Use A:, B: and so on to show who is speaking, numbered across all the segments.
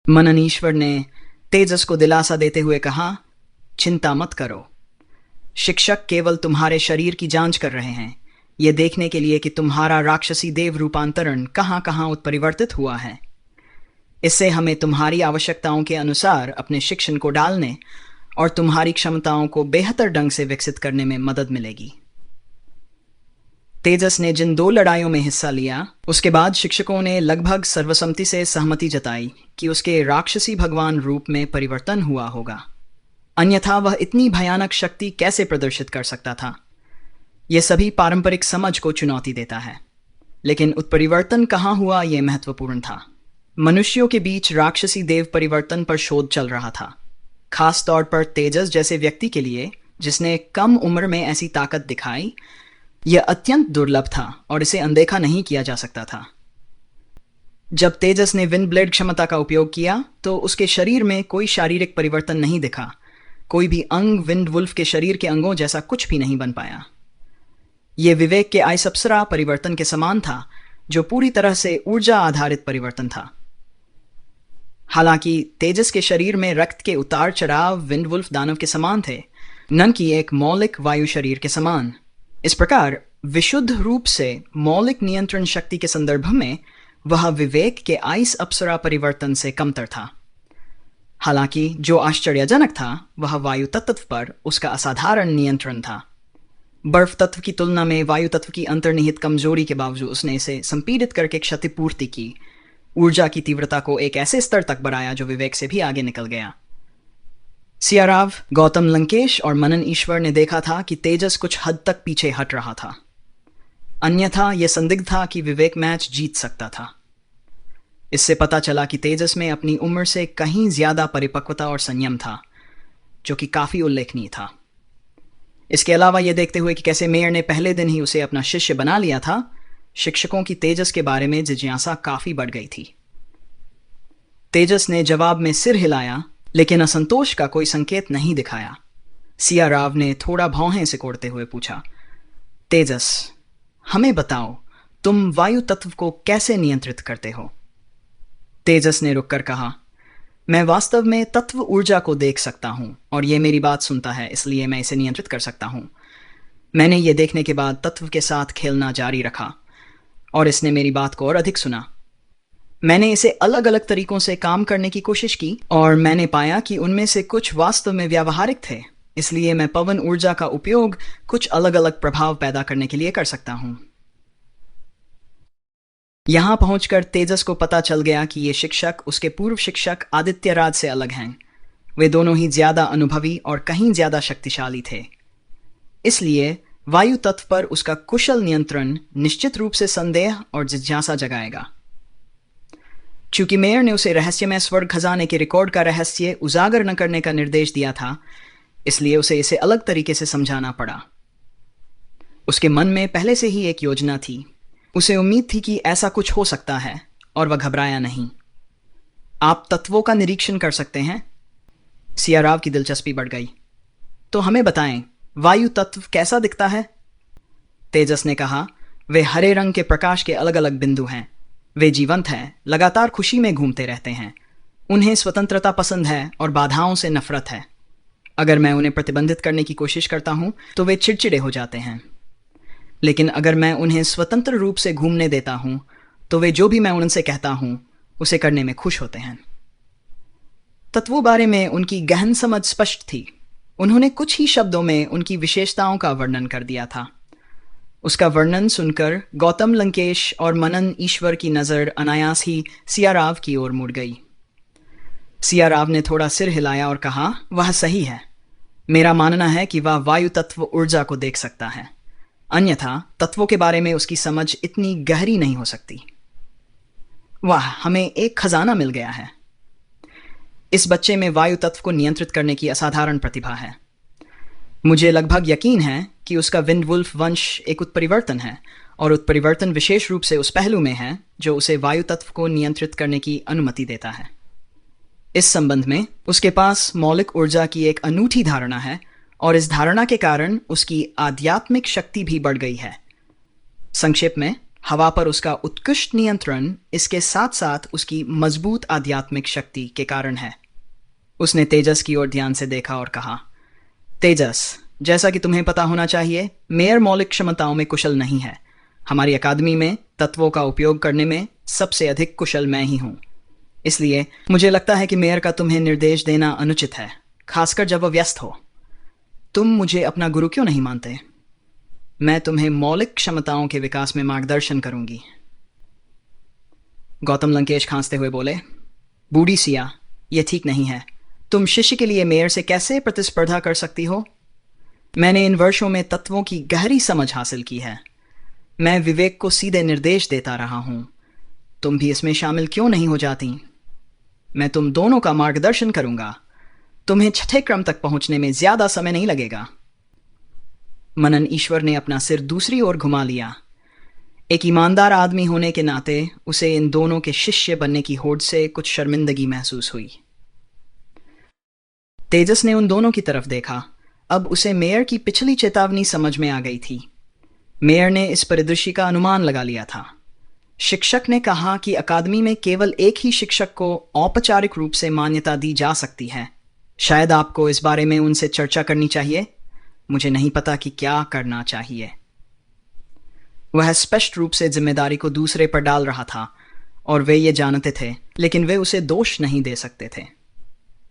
A: मनन ईश्वर ने तेजस को दिलासा देते हुए कहा, चिंता मत करो। शिक्षक केवल तुम्हारे शरीर की जांच कर रहे हैं, ये देखने के लिए कि तुम्हारा राक्षसी देव रूपांतरण कहाँ कहाँ उत्परिवर्तित हुआ है। इससे हमें तुम्हारी आवश्यकताओं के अनुसार अपने शिक्षण को डालने और तुम्हारी क्षमताओं को बेहतर ढंग से विकसित करने में मदद मिलेगी। तेजस ने जिन 2 लड़ाइयों में हिस्सा लिया, उसके बाद शिक्षकों ने लगभग सर्वसम्मति से सहमति जताई कि उसके राक्षसी भगवान रूप में परिवर्तन हुआ होगा, अन्यथा वह इतनी भयानक शक्ति कैसे प्रदर्शित कर सकता था। यह सभी पारंपरिक समझ को चुनौती देता है, लेकिन उत्परिवर्तन कहाँ हुआ यह महत्वपूर्ण था। मनुष्यों के बीच राक्षसी देव परिवर्तन पर शोध चल रहा था, खास तौर पर तेजस जैसे व्यक्ति के लिए जिसने कम उम्र में ऐसी ताकत दिखाई। यह अत्यंत दुर्लभ था और इसे अनदेखा नहीं किया जा सकता था। जब तेजस ने विंड ब्लेड क्षमता का उपयोग किया तो उसके शरीर में कोई शारीरिक परिवर्तन नहीं दिखा। कोई भी अंग विंड वुल्फ के शरीर के अंगों जैसा कुछ भी नहीं बन पाया। यह विवेक के आइस अप्सरा परिवर्तन के समान था, जो पूरी तरह से ऊर्जा आधारित परिवर्तन था। हालांकि तेजस के शरीर में रक्त के उतार चढ़ाव विंड वुल्फ दानव के समान थे, न कि एक मौलिक वायु शरीर के समान। इस प्रकार विशुद्ध रूप से मौलिक नियंत्रण शक्ति के संदर्भ में वह विवेक के आइस अप्सरा परिवर्तन से कमतर था। हालांकि जो आश्चर्यजनक था वह वायु तत्व पर उसका असाधारण नियंत्रण था। बर्फ तत्व की तुलना में वायु तत्व की अंतर्निहित कमजोरी के बावजूद उसने इसे संपीड़ित करके क्षतिपूर्ति की, ऊर्जा की तीव्रता को एक ऐसे स्तर तक बढ़ाया जो विवेक से भी आगे निकल गया। सियाराव, गौतम लंकेश और मनन ईश्वर ने देखा था कि तेजस कुछ हद तक पीछे हट रहा था, अन्यथा यह संदिग्ध था कि विवेक मैच जीत सकता था। इससे पता चला कि तेजस में अपनी उम्र से कहीं ज्यादा परिपक्वता और संयम था, जो कि काफी उल्लेखनीय था। इसके अलावा यह देखते हुए कि कैसे मेयर ने पहले दिन ही उसे अपना शिष्य बना लिया था, शिक्षकों की तेजस के बारे में जिज्ञासा काफी बढ़ गई थी। तेजस ने जवाब में सिर हिलाया, लेकिन असंतोष का कोई संकेत नहीं दिखाया। सियाराव ने थोड़ा भौहें सिकोड़ते हुए पूछा, तेजस, हमें बताओ, तुम वायु तत्व को कैसे नियंत्रित करते हो? तेजस ने रुककर कहा, मैं वास्तव में तत्व ऊर्जा को देख सकता हूं और यह मेरी बात सुनता है, इसलिए मैं इसे नियंत्रित कर सकता हूं। मैंने यह देखने के बाद तत्व के साथ खेलना जारी रखा और इसने मेरी बात को और अधिक सुना। मैंने इसे अलग अलग तरीकों से काम करने की कोशिश की और मैंने पाया कि उनमें से कुछ वास्तव में व्यावहारिक थे, इसलिए मैं पवन ऊर्जा का उपयोग कुछ अलग अलग प्रभाव पैदा करने के लिए कर सकता हूं। यहां पहुंचकर तेजस को पता चल गया कि ये शिक्षक उसके पूर्व शिक्षक आदित्यराज से अलग हैं। वे दोनों ही ज्यादा अनुभवी और कहीं ज्यादा शक्तिशाली थे। इसलिए वायु तत्व पर उसका कुशल नियंत्रण निश्चित रूप से संदेह और जिज्ञासा जगाएगा। चूंकि मेयर ने उसे रहस्यमय स्वर्ग खजाने के रिकॉर्ड का रहस्य उजागर न करने का निर्देश दिया था, इसलिए उसे इसे अलग तरीके से समझाना पड़ा। उसके मन में पहले से ही एक योजना थी। उसे उम्मीद थी कि ऐसा कुछ हो सकता है और वह घबराया नहीं। आप तत्वों का निरीक्षण कर सकते हैं? सियाराव की दिलचस्पी बढ़ गई। तो हमें बताएं, वायु तत्व कैसा दिखता है? तेजस ने कहा, वे हरे रंग के प्रकाश के अलग अलग बिंदु हैं। वे जीवंत हैं, लगातार खुशी में घूमते रहते हैं। उन्हें स्वतंत्रता पसंद है और बाधाओं से नफरत है। अगर मैं उन्हें प्रतिबंधित करने की कोशिश करता हूं तो वे चिड़चिड़े हो जाते हैं, लेकिन अगर मैं उन्हें स्वतंत्र रूप से घूमने देता हूं तो वे जो भी मैं उनसे कहता हूं उसे करने में खुश होते हैं। तत्वों बारे में उनकी गहन समझ स्पष्ट थी। उन्होंने कुछ ही शब्दों में उनकी विशेषताओं का वर्णन कर दिया था। उसका वर्णन सुनकर गौतम लंकेश और मनन ईश्वर की नज़र अनायास ही सियाराव की ओर मुड़ गई। सियाराव ने थोड़ा सिर हिलाया और कहा, वह सही है। मेरा मानना है कि वह वायु तत्व ऊर्जा को देख सकता है, अन्यथा तत्वों के बारे में उसकी समझ इतनी गहरी नहीं हो सकती। वाह, हमें एक खजाना मिल गया है। इस बच्चे में वायु तत्व को नियंत्रित करने की असाधारण प्रतिभा है। मुझे लगभग यकीन है कि उसका विंड वुल्फ वंश एक उत्परिवर्तन है, और उत्परिवर्तन विशेष रूप से उस पहलू में है जो उसे वायु तत्व को नियंत्रित करने की अनुमति देता है। इस संबंध में उसके पास मौलिक ऊर्जा की एक अनूठी धारणा है, और इस धारणा के कारण उसकी आध्यात्मिक शक्ति भी बढ़ गई है। संक्षेप में, हवा पर उसका उत्कृष्ट नियंत्रण इसके साथ साथ उसकी मजबूत आध्यात्मिक शक्ति के कारण है। उसने तेजस की ओर ध्यान से देखा और कहा, तेजस, जैसा कि तुम्हें पता होना चाहिए, मेयर मौलिक क्षमताओं में कुशल नहीं है। हमारी अकादमी में तत्वों का उपयोग करने में सबसे अधिक कुशल मैं ही हूँ। इसलिए मुझे लगता है कि मेयर का तुम्हें निर्देश देना अनुचित है, खासकर जब वह व्यस्त हो। तुम मुझे अपना गुरु क्यों नहीं मानते? मैं तुम्हें मौलिक क्षमताओं के विकास में मार्गदर्शन करूंगी। गौतम लंकेश खांसते हुए बोले, बूढ़ी सिया, यह ठीक नहीं है। तुम शिष्य के लिए मेयर से कैसे प्रतिस्पर्धा कर सकती हो? मैंने इन वर्षों में तत्वों की गहरी समझ हासिल की है। मैं विवेक को सीधे निर्देश देता रहा हूं। तुम भी इसमें शामिल क्यों नहीं हो जाती? मैं तुम दोनों का मार्गदर्शन करूंगा। तुम्हें छठे क्रम तक पहुंचने में ज्यादा समय नहीं लगेगा। मनन ईश्वर ने अपना सिर दूसरी ओर घुमा लिया। एक ईमानदार आदमी होने के नाते उसे इन दोनों के शिष्य बनने की होड़ से कुछ शर्मिंदगी महसूस हुई। तेजस ने उन दोनों की तरफ देखा। अब उसे मेयर की पिछली चेतावनी समझ में आ गई थी। मेयर ने इस परिदृश्य का अनुमान लगा लिया था। शिक्षक ने कहा कि अकादमी में केवल एक ही शिक्षक को औपचारिक रूप से मान्यता दी जा सकती है। शायद आपको इस बारे में उनसे चर्चा करनी चाहिए। मुझे नहीं पता कि क्या करना चाहिए। वह स्पष्ट रूप से जिम्मेदारी को दूसरे पर डाल रहा था और वे ये जानते थे, लेकिन वे उसे दोष नहीं दे सकते थे।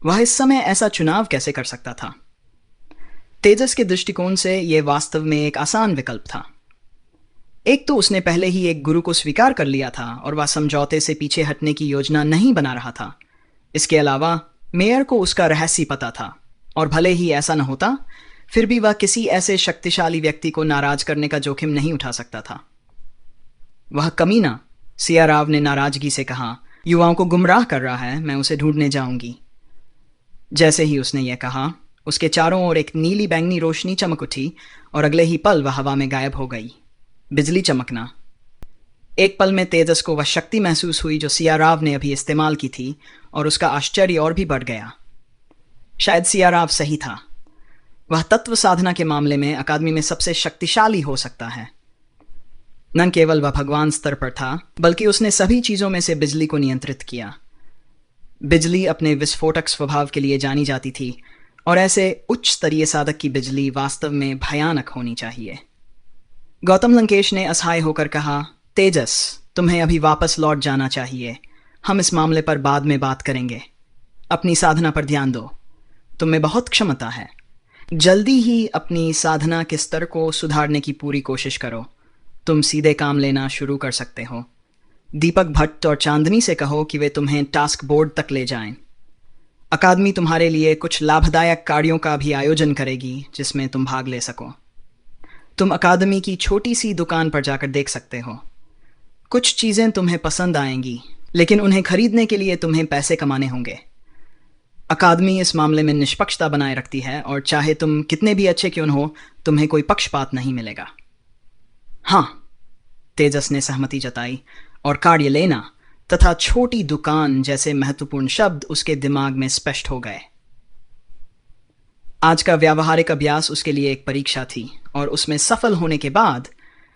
A: वह इस समय ऐसा चुनाव कैसे कर सकता था? तेजस के दृष्टिकोण से यह वास्तव में एक आसान विकल्प था। एक तो उसने पहले ही एक गुरु को स्वीकार कर लिया था और वह समझौते से पीछे हटने की योजना नहीं बना रहा था। इसके अलावा मेयर को उसका रहस्य पता था, और भले ही ऐसा न होता, फिर भी वह किसी ऐसे शक्तिशाली व्यक्ति को नाराज करने का जोखिम नहीं उठा सकता था। वह कमीना, सिया राव ने नाराजगी से कहा, युवाओं को गुमराह कर रहा है। मैं उसे ढूंढने जाऊंगी। जैसे ही उसने यह कहा, उसके चारों ओर एक नीली बैंगनी रोशनी चमक उठी और अगले ही पल वह हवा में गायब हो गई। बिजली चमकना। एक पल में तेजस को वह शक्ति महसूस हुई जो सिया राव ने अभी इस्तेमाल की थी, और उसका आश्चर्य और भी बढ़ गया। शायद सिया राव सही था। वह तत्व साधना के मामले में अकादमी में सबसे शक्तिशाली हो सकता है। न केवल वह भगवान स्तर पर था, बल्कि उसने सभी चीजों में से बिजली को नियंत्रित किया। बिजली अपने विस्फोटक स्वभाव के लिए जानी जाती थी, और ऐसे उच्च स्तरीय साधक की बिजली वास्तव में भयानक होनी चाहिए। गौतम लंकेश ने असहाय होकर कहा, तेजस, तुम्हें अभी वापस लौट जाना चाहिए। हम इस मामले पर बाद में बात करेंगे। अपनी साधना पर ध्यान दो। तुम में बहुत क्षमता है। जल्दी ही अपनी साधना के स्तर को सुधारने की पूरी कोशिश करो। तुम सीधे काम लेना शुरू कर सकते हो। दीपक भट्ट और चांदनी से कहो कि वे तुम्हें टास्क बोर्ड तक ले जाएं। अकादमी तुम्हारे लिए कुछ लाभदायक कार्यों का भी आयोजन करेगी जिसमें तुम भाग ले सको। तुम अकादमी की छोटी सी दुकान पर जाकर देख सकते हो। कुछ चीज़ें तुम्हें पसंद आएंगी, लेकिन उन्हें खरीदने के लिए तुम्हें पैसे कमाने होंगे। अकादमी इस मामले में निष्पक्षता बनाए रखती है, और चाहे तुम कितने भी अच्छे क्यों न हो, तुम्हें कोई पक्षपात नहीं मिलेगा। हाँ, तेजस ने सहमति जताई, और कार्य लेना तथा छोटी दुकान जैसे महत्वपूर्ण शब्द उसके दिमाग में स्पष्ट हो गए। आज का व्यावहारिक अभ्यास उसके लिए एक परीक्षा थी, और उसमें सफल होने के बाद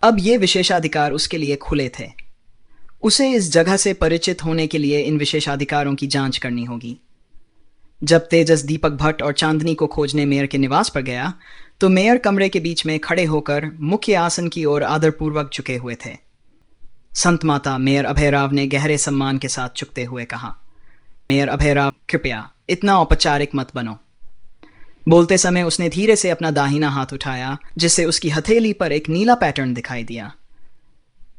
A: अब ये विशेषाधिकार उसके लिए खुले थे। उसे इस जगह से परिचित होने के लिए इन विशेषाधिकारों की जांच करनी होगी। जब तेजस दीपक भट्ट और चांदनी को खोजने मेयर के निवास पर गया, तो मेयर कमरे के बीच में खड़े होकर मुख्य आसन की ओर आदरपूर्वक झुके हुए थे। संत माता मेयर अभयराव ने गहरे सम्मान के साथ झुकते हुए कहा, मेयर अभयराव, कृपया इतना औपचारिक मत बनो। बोलते समय उसने धीरे से अपना दाहिना हाथ उठाया, जिससे उसकी हथेली पर एक नीला पैटर्न दिखाई दिया।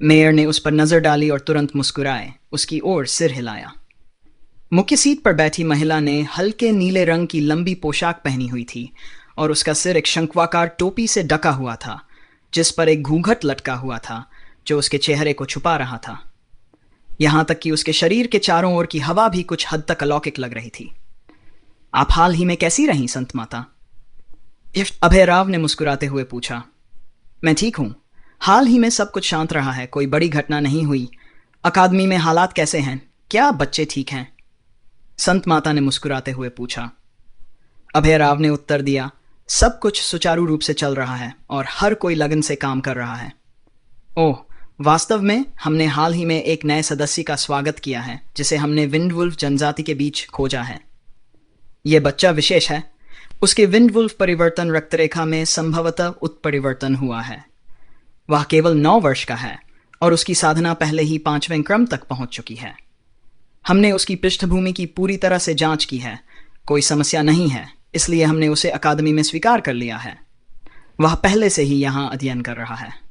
A: मेयर ने उस पर नजर डाली और तुरंत मुस्कुराए उसकी ओर सिर हिलाया। मुख्य सीट पर बैठी महिला ने हल्के नीले रंग की लंबी पोशाक पहनी हुई थी, और उसका सिर एक शंक्वाकार टोपी से ढका हुआ था, जिस पर एक घूंघट लटका हुआ था जो उसके चेहरे को छुपा रहा था। यहां तक कि उसके शरीर के चारों ओर की हवा भी कुछ हद तक अलौकिक लग रही थी। आप हाल ही में कैसी रहीं, संत माता? अभयराव ने मुस्कुराते हुए पूछा। मैं ठीक हूं। हाल ही में सब कुछ शांत रहा है, कोई बड़ी घटना नहीं हुई। अकादमी में हालात कैसे हैं? क्या बच्चे ठीक हैं? संत माता ने मुस्कुराते हुए पूछा। अभयराव ने उत्तर दिया, सब कुछ सुचारू रूप से चल रहा है और हर कोई लगन से काम कर रहा है। ओह, वास्तव में हमने हाल ही में एक नए सदस्य का स्वागत किया है जिसे हमने विंडवुल्फ जनजाति के बीच खोजा है। यह बच्चा विशेष है। उसके विंडवुल्फ परिवर्तन रक्तरेखा में संभवतः उत्परिवर्तन हुआ है। वह केवल 9 वर्ष का है और उसकी साधना पहले ही 5वें क्रम तक पहुंच चुकी है। हमने उसकी पृष्ठभूमि की पूरी तरह से जांच की है। कोई समस्या नहीं है, इसलिए हमने उसे अकादमी में स्वीकार कर लिया है। वह पहले से ही यहाँ अध्ययन कर रहा है।